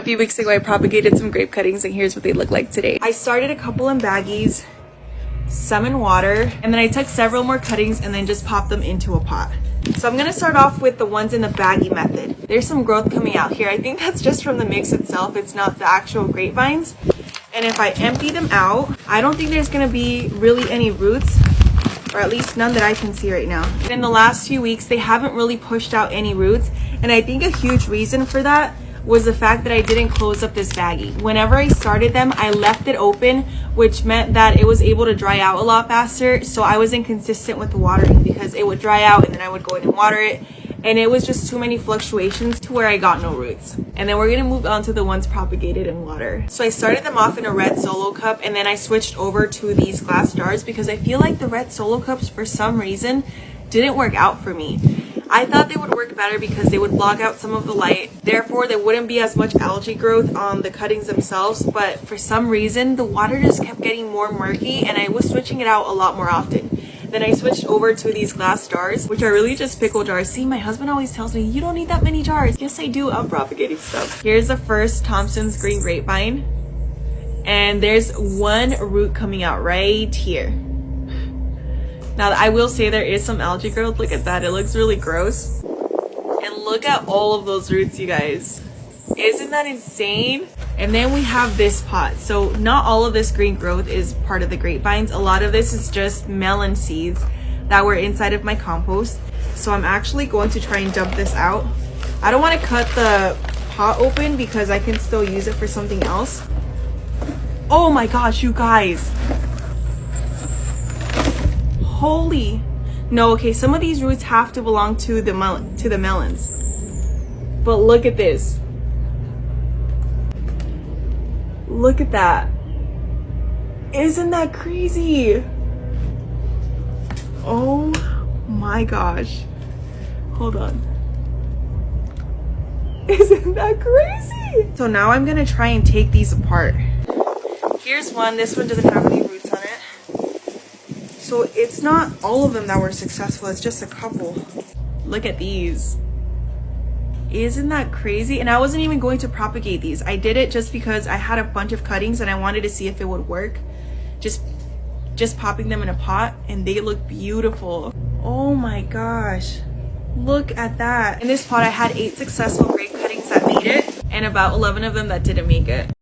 A few weeks ago I propagated some grape cuttings and here's what they look like today. I started a couple in baggies, some in water, and then I took several more cuttings and then just popped them into a pot. So I'm gonna start off with the ones in the baggie method. There's some growth coming out here. I think that's just from the mix itself. It's not the actual grapevines. And if I empty them out, I don't think there's gonna be really any roots, or at least none that I can see right now. In the last few weeks, they haven't really pushed out any roots. And I think a huge reason for that was the fact that I didn't close up this baggie. Whenever I started them, I left it open, which meant that it was able to dry out a lot faster. So I was inconsistent with the watering because it would dry out and then I would go in and water it. And it was just too many fluctuations to where I got no roots. And then we're gonna move on to the ones propagated in water. So I started them off in a red solo cup and then I switched over to these glass jars because I feel like the red solo cups for some reason didn't work out for me. I thought they would work better because they would block out some of the light. Therefore, there wouldn't be as much algae growth on the cuttings themselves. But for some reason, the water just kept getting more murky and I was switching it out a lot more often. Then I switched over to these glass jars, which are really just pickle jars. See, my husband always tells me, you don't need that many jars. Yes, I do. I'm propagating stuff. Here's the first Thompson's green grapevine. And there's one root coming out right here. Now, I will say there is some algae growth. Look at that. It looks really gross. And look at all of those roots, you guys. Isn't that insane? And then we have this pot. So not all of this green growth is part of the grapevines. A lot of this is just melon seeds that were inside of my compost. So I'm actually going to try and dump this out. I don't want to cut the pot open because I can still use it for something else. Oh my gosh, you guys. Holy no. Okay, some of these roots have to belong to the melons, but look at this. Look at that. Isn't that crazy? Oh my gosh, hold on. Isn't that crazy? So now I'm gonna try and take these apart. Here's one. This one doesn't have any roots on it. So it's not all of them that were successful, it's just a couple. Look at these. Isn't that crazy? And I wasn't even going to propagate these. I did it just because I had a bunch of cuttings and I wanted to see if it would work. Just popping them in a pot and they look beautiful. Oh my gosh. Look at that. In this pot I had 8 successful grape cuttings that made it and about 11 of them that didn't make it.